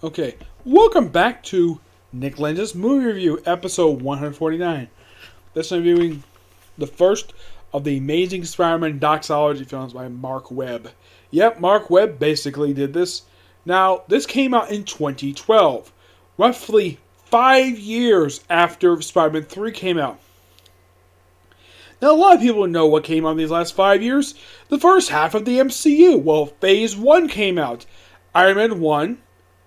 Okay, welcome back to Nick Lenz's movie review, episode 149. This is reviewing the first of the Amazing Spider-Man doxology films by Mark Webb. Yep, Mark Webb basically did this. Now, this came out in 2012, roughly 5 years after Spider-Man 3 came out. Now, a lot of people know what came out in these last 5 years. The first half of the MCU. Well, Phase 1 came out. Iron Man 1,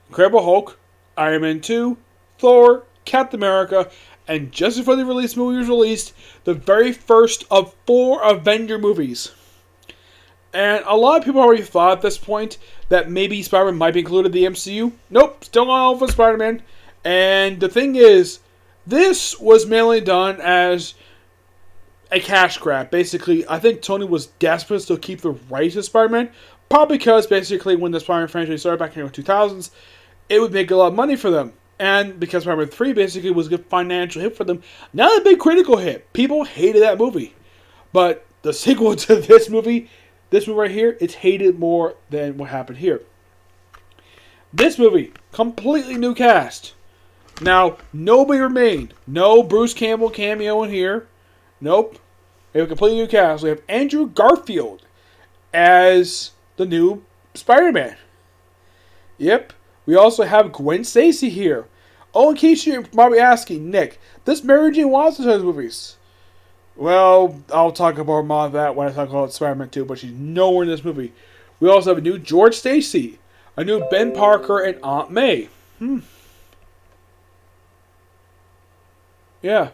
Incredible Hulk, Iron Man 2, Thor, Captain America, and just before the movie was released, the very first of 4 Avenger movies. And a lot of people already thought at this point that maybe Spider-Man might be included in the MCU. Nope, still on Alpha Spider-Man. And the thing is, this was mainly done as a cash grab. Basically, I think Tony was desperate to keep the rights to Spider-Man. Probably because, basically, when the Spider-Man franchise started back in the 2000s, it would make a lot of money for them. And because Spider-Man 3 basically was a good financial hit for them, not a big critical hit. People hated that movie. But the sequel to this movie right here, it's hated more than what happened here. This movie, completely new cast. Now, nobody remained. No Bruce Campbell cameo in here. Nope. We have a completely new cast. We have Andrew Garfield as the new Spider-Man. Yep. We also have Gwen Stacy here. Oh, in case you're probably asking, Nick, does Mary Jane Watson have movies? Well, I'll talk about more of that when I talk about Spider-Man 2, but she's nowhere in this movie. We also have a new George Stacy, a new Ben Parker, and Aunt May. Yeah.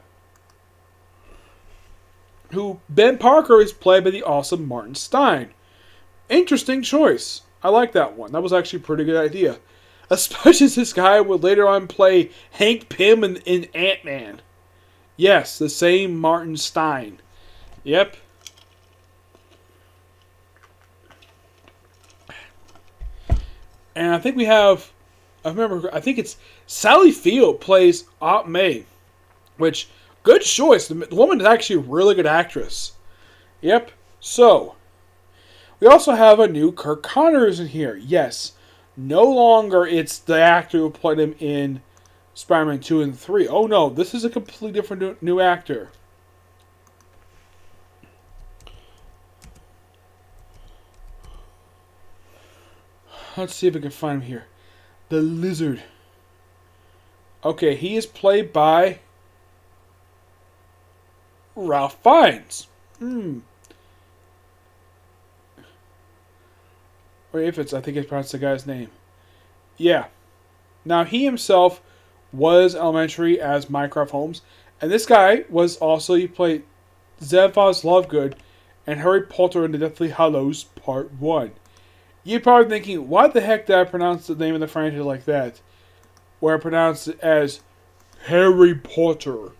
Who Ben Parker is played by the awesome Martin Stein. Interesting choice. I like that one. That was actually a pretty good idea. Especially as this guy would later on play Hank Pym in Ant-Man. Yes, the same Martin Stein. Yep. And I think we have, I think it's Sally Field plays Aunt May. Which, good choice. The woman is actually a really good actress. Yep. So, we also have a new Kirk Connors in here. Yes. No longer it's the actor who played him in Spider-Man 2 and 3. Oh no, this is a completely different new actor. Let's see if I can find him here. The Lizard. Okay, he is played by Ralph Fiennes. Or if it's, I think it's pronounced the guy's name. Yeah. Now, he himself was elementary as Mycroft Holmes. And this guy was also, he played Zephos Lovegood and Harry Potter and the Deathly Hallows Part 1. You're probably thinking, why the heck did I pronounce the name of the franchise like that? Where I pronounced it as Harry Potter.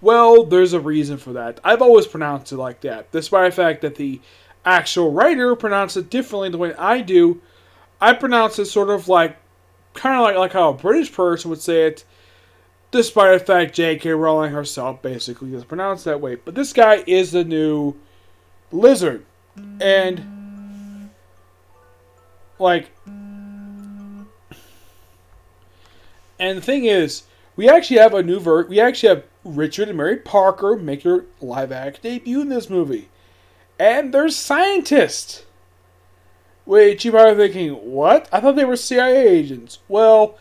Well, there's a reason for that. I've always pronounced it like that. Despite the fact that the actual writer pronounced it differently the way I do. I pronounce it sort of like, kind of like how a British person would say it, despite the fact J.K. Rowling herself basically is pronounced that way. But this guy is the new Lizard. And, like, and the thing is, we actually have a new we actually have Richard and Mary Parker make their live-action debut in this movie. And there's scientists. Which you're probably thinking, what? I thought they were CIA agents. Well,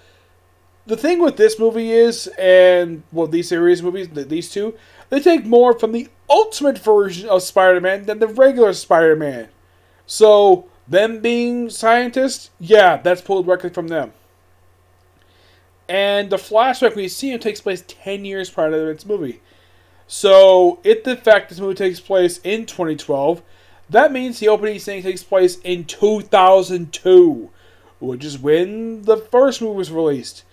the thing with this movie is, and well, these series movies, these two, they take more from the ultimate version of Spider-Man than the regular Spider-Man. So, them being scientists, yeah, that's pulled directly from them. And the flashback we see him takes place 10 years prior to this movie. So, if the fact this movie takes place in 2012, that means the opening scene takes place in 2002, which is when the first movie was released.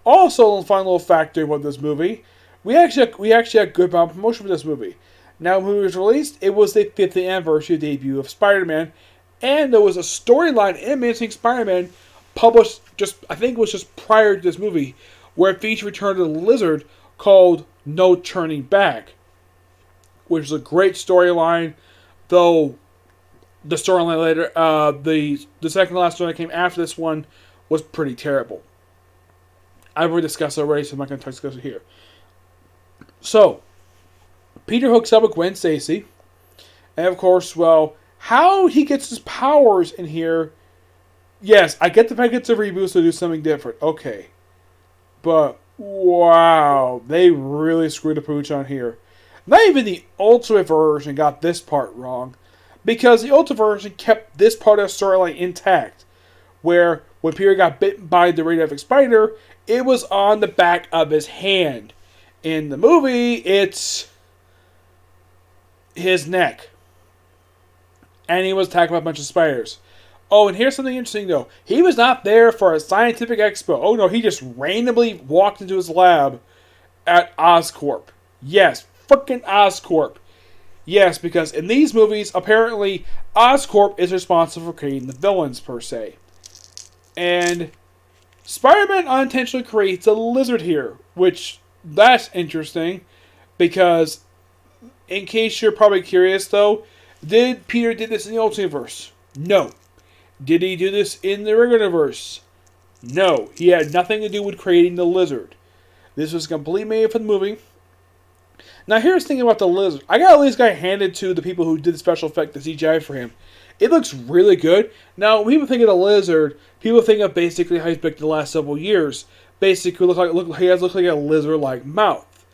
Also, the final factor about this movie, we actually had good amount of promotion for this movie. Now, when the movie was released, it was the 50th anniversary debut of Spider-Man, and there was a storyline in Amazing Spider-Man published I think it was just prior to this movie, where it featured Return of the Lizard called No Turning Back, which is a great storyline, though the storyline later, the second to last story that came after this one was pretty terrible. I've already discussed it already, so I'm not going to discuss it here. So, Peter hooks up with Gwen Stacy. And of course, well, how he gets his powers in here. Yes, I get the fact it's a reboot, so do something different. Okay. But, wow. They really screwed the pooch on here. Not even the Ultimate version got this part wrong. Because the Ultimate version kept this part of the storyline intact. Where, when Peter got bitten by the radioactive spider, it was on the back of his hand. In the movie, it's his neck. And he was attacked by a bunch of spiders. Oh, and here's something interesting, though. He was not there for a scientific expo. Oh, no, he just randomly walked into his lab at Oscorp. Yes, frickin' Oscorp. Yes, because in these movies, apparently, Oscorp is responsible for creating the villains, per se. And Spider-Man unintentionally creates a lizard here, which, that's interesting, because, in case you're probably curious, though, did Peter do this in the Ultimateverse? No. Did he do this in the regular-verse? No. He had nothing to do with creating the lizard. This was completely made for the movie. Now, here's the thing about the lizard. I got at least got handed to the people who did the special effect, the CGI for him. It looks really good. Now, when people think of the lizard, people think of basically how he's been the last several years. Basically, he has looked like a lizard-like mouth.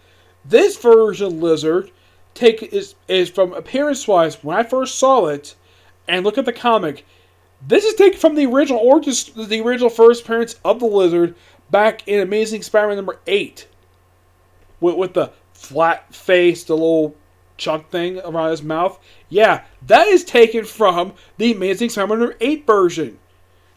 This version lizard is from appearance-wise, when I first saw it, and look at the comic, this is taken from the original the original first appearance of the lizard back in Amazing Spider-Man number 8. With the flat face, the little chunk thing around his mouth. Yeah, that is taken from the Amazing Spider-Man number 8 version.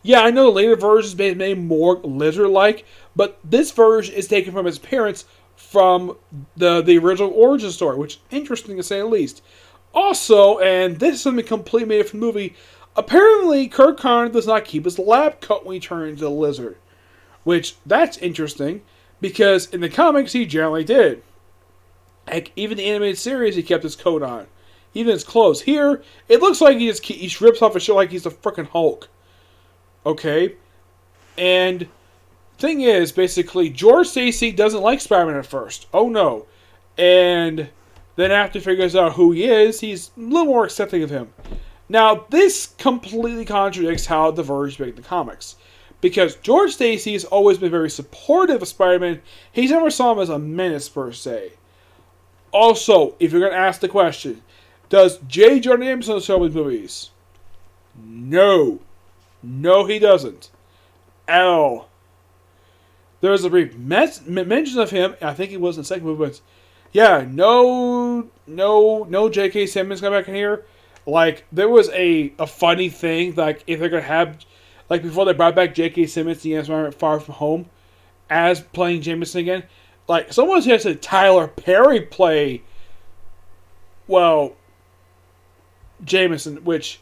Yeah, I know the later versions made more lizard-like, but this version is taken from his appearance from the original origin story, which is interesting to say the least. Also, and this is something completely made from the movie, apparently Kirk Connor does not keep his lab coat when he turns into a lizard. Which, that's interesting, because in the comics he generally did. Like, even the animated series he kept his coat on. Even his clothes. Here, it looks like he rips off his shirt like he's the frickin' Hulk. Okay? And thing is, basically, George Stacy doesn't like Spider-Man at first. Oh no. And then after he figures out who he is, he's a little more accepting of him. Now, this completely contradicts how the version made the comics. Because George Stacy has always been very supportive of Spider-Man. He's never saw him as a menace, per se. Also, if you're going to ask the question, does J. Jonah Jameson show his movies? No. No, he doesn't. At all. There's a brief mention of him. I think it was in the second movie, but yeah, no J.K. Simmons come back in here. Like, there was a funny thing, like, if they're going to have, like, before they brought back J.K. Simmons, the answer Far From Home, as playing Jameson again, like, someone suggested Tyler Perry play, well, Jameson, which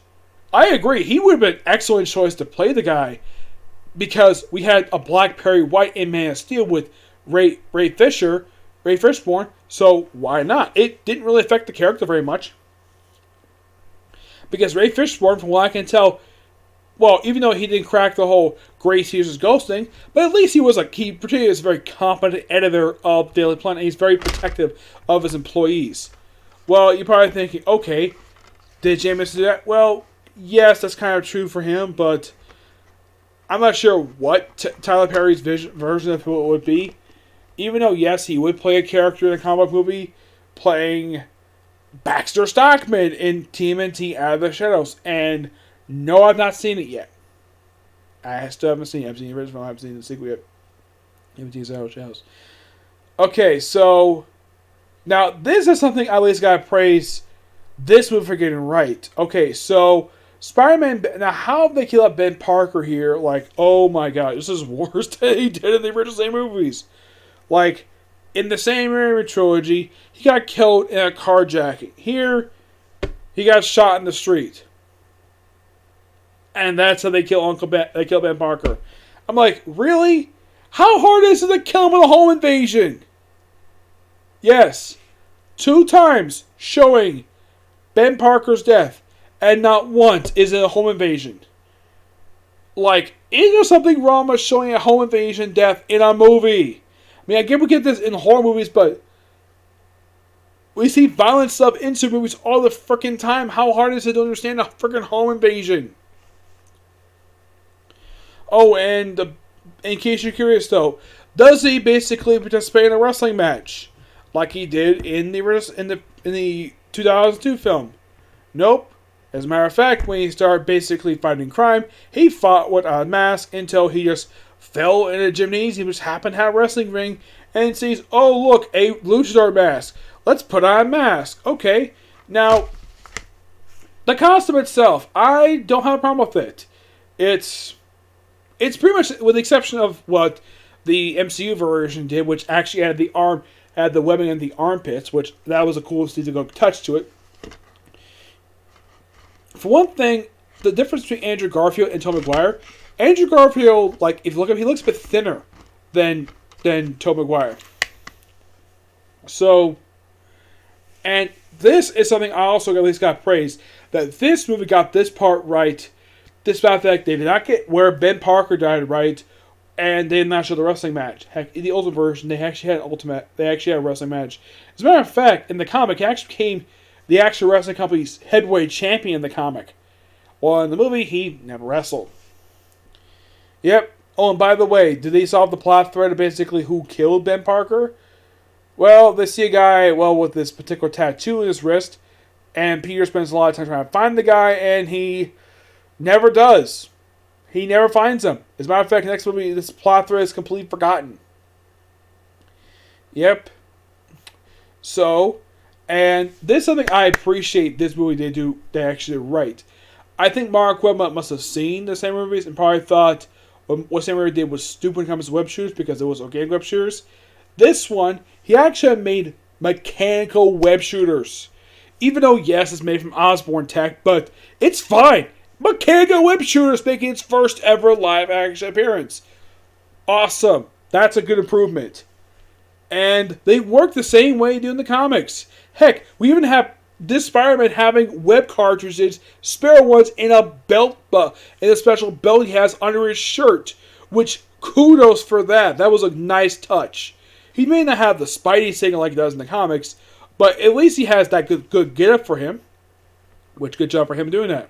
I agree. He would have been an excellent choice to play the guy, because we had a Black Perry White in Man of Steel with Ray Fishburne, so why not? It didn't really affect the character very much. Because Ray Fishburne, from what I can tell, well, even though he didn't crack the whole Grace Hughes' ghosting, but at least he particularly is a very competent editor of Daily Planet, and he's very protective of his employees. Well, you're probably thinking, okay, did Jameson do that? Well, yes, that's kind of true for him, but I'm not sure what Tyler Perry's version of who it would be. Even though, yes, he would play a character in a comic movie, playing Baxter Stockman in TMNT Out of the Shadows. And no, I've not seen it yet. I still haven't seen it. I've seen the original, I haven't seen the sequel yet. TMNT Out of the Shadows. Okay, so now this is something I at least gotta praise this movie for getting right. Okay, so Spider-Man, now how have they killed out Ben Parker here? Like, oh my god, this is worse than he did in the original same movies. Like, in the same Raimi trilogy, he got killed in a carjacking. Here, he got shot in the street. And that's how they kill they kill Ben Parker. I'm like, really? How hard is it to kill him with a home invasion? Yes. 2 times showing Ben Parker's death. And not once is it a home invasion. Like, Is there something wrong with showing a home invasion death in a movie? I mean, I get we get this in horror movies, but we see violent stuff in super movies all the freaking time. How hard is it to understand a freaking home invasion? Oh, and in case you're curious, though, does he basically participate in a wrestling match like he did in the 2002 film? Nope. As a matter of fact, when he started basically fighting crime, he fought without a mask until he just fell in a gymnasium. He just happened to have a wrestling ring and sees, oh look, a luchador mask. Let's put on a mask. Okay. Now, the costume itself, I don't have a problem with it. It's pretty much, with the exception of what the MCU version did, which actually had the webbing in the armpits, which that was a cool go touch to it. For one thing, the difference between Andrew Garfield and Tobey Maguire, Andrew Garfield, like, if you look at him, he looks a bit thinner than Tobey Maguire. So, and this is something I also at least got praised, that this movie got this part right, despite the fact they did not get where Ben Parker died right, and they did not show the wrestling match. Heck, in the Ultimate version, they actually had a wrestling match. As a matter of fact, in the comic, it actually became the actual wrestling company's heavyweight champion in the comic. Well, in the movie, he never wrestled. Yep. Oh, and by the way, did they solve the plot thread of basically who killed Ben Parker? Well, they see a guy, with this particular tattoo on his wrist, and Peter spends a lot of time trying to find the guy, and he never does. He never finds him. As a matter of fact, the next movie, this plot thread is completely forgotten. Yep. So, and this is something I appreciate this movie they actually did right. I think Mark Webb must have seen the same movies and probably thought what Sam Raimi did was stupid when it comes to web shooters because it was organic web shooters. This one, he actually made mechanical web shooters. Even though, yes, it's made from Osborne tech, but it's fine. Mechanical web shooters making its first ever live action appearance. Awesome. That's a good improvement. And they work the same way they do in the comics. Heck, we even have this Spider-Man having web cartridges, spare ones, in a belt, in a special belt he has under his shirt. Which, kudos for that. That was a nice touch. He may not have the Spidey signal like he does in the comics, but at least he has that good get-up for him. Which, good job for him doing that.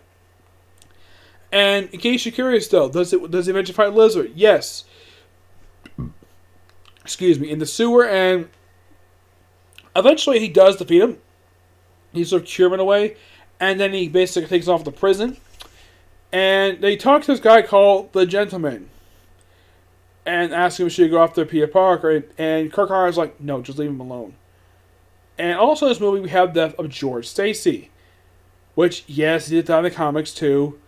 And in case you're curious, though, does he eventually fight Lizard? Yes. Excuse me, in the sewer, and eventually he does defeat him. He sort of cure him in a way, and then he basically takes off to prison. And they talk to this guy called the Gentleman, and ask him if he should go after Peter Parker. And Kirk Harner's like, no, just leave him alone. And also in this movie, we have the death of George Stacy, which, yes, he did die in the comics too.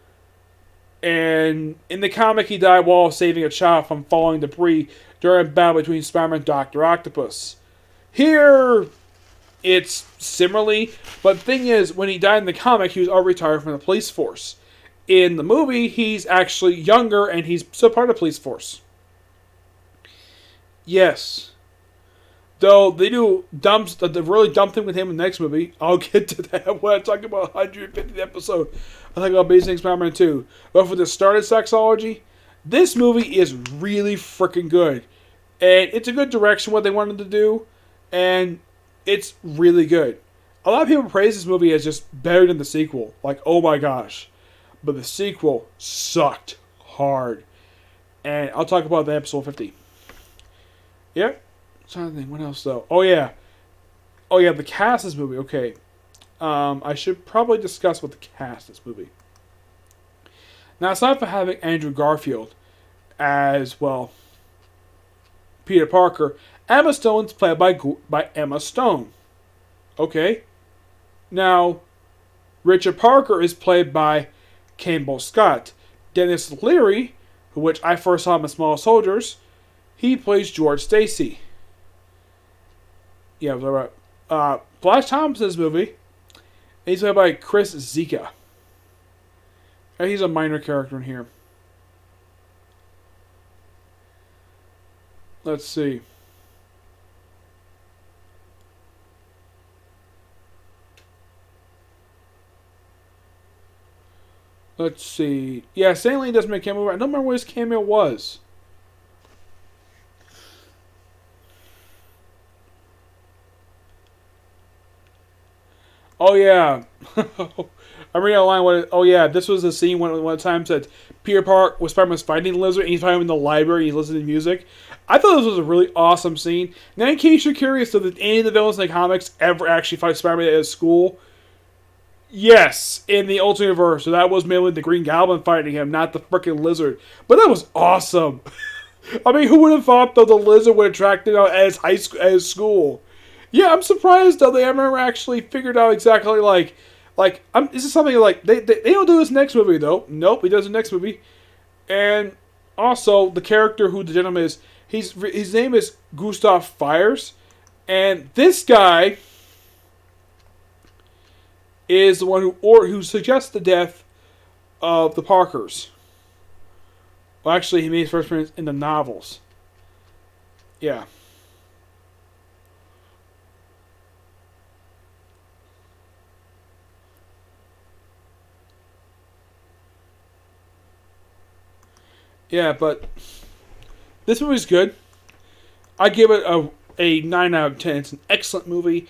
And in the comic, he died while saving a child from falling debris during a battle between Spider-Man and Dr. Octopus. Here, it's similarly, but the thing is, when he died in the comic, he was already retired from the police force. In the movie, he's actually younger, and he's still part of the police force. Yes. Though they do the really dumb thing with him in the next movie. I'll get to that when I talk about 150th episode. I talk about Amazing Spider-Man 2. But for the started sexology, this movie is really freaking good. And it's a good direction what they wanted to do. And it's really good. A lot of people praise this movie as just better than the sequel. Like, oh my gosh. But the sequel sucked hard. And I'll talk about that in episode 50. Yep. I'm trying to think, what else though? Oh yeah, the cast of this movie. Okay. I should probably discuss what the cast of this movie. Now, aside from having Andrew Garfield as, Peter Parker, Emma Stone's played by Emma Stone. Okay. Now, Richard Parker is played by Campbell Scott. Dennis Leary, which I first saw him in Small Soldiers, he plays George Stacy. Yeah, right. Flash Thompson's movie, he's played by Chris Zika. He's a minor character in here. Let's see. Let's see. Yeah, Stanley does make a cameo. I don't remember what his cameo was. Oh yeah. I read a line. Oh yeah, this was a scene one time said Peter Park was Spider-Man's fighting the lizard, and he's fighting him in the library. And he's listening to music. I thought this was a really awesome scene. Now, in case you're curious, did any of the villains in the comics ever actually fight Spider-Man at school? Yes, in the Ultimate Universe. So that was mainly the Green Goblin fighting him, not the freaking lizard. But that was awesome. I mean, who would have thought though the lizard would attract him at his school? Yeah, I'm surprised though they never actually figured out exactly this is something like they don't do this next movie though. Nope, he does the next movie. And also the character who the gentleman is, his name is Gustav Fires, and this guy is the one who suggests the death of the Parkers. Well, actually, he made his first appearance in the novels. Yeah. Yeah, but this movie's good. I give it a 9 out of 10. It's an excellent movie.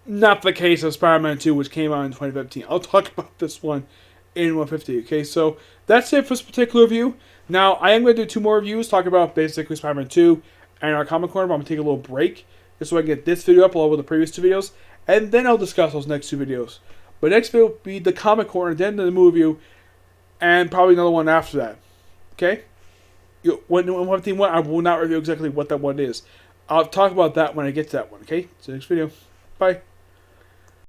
Not the case of Spider-Man 2, which came out in 2015. I'll talk about this one in 150. Okay, so that's it for this particular review. Now, I am going to do 2 more reviews, talk about basically Spider-Man 2 and our Comic Corner, but I'm going to take a little break just so I can get this video up along with the previous 2 videos, and then I'll discuss those next 2 videos. But next video will be the Comic Corner, then the movie review, and probably another one after that. Okay? When I will not review exactly what that one is. I'll talk about that when I get to that one. Okay? So next video. Bye.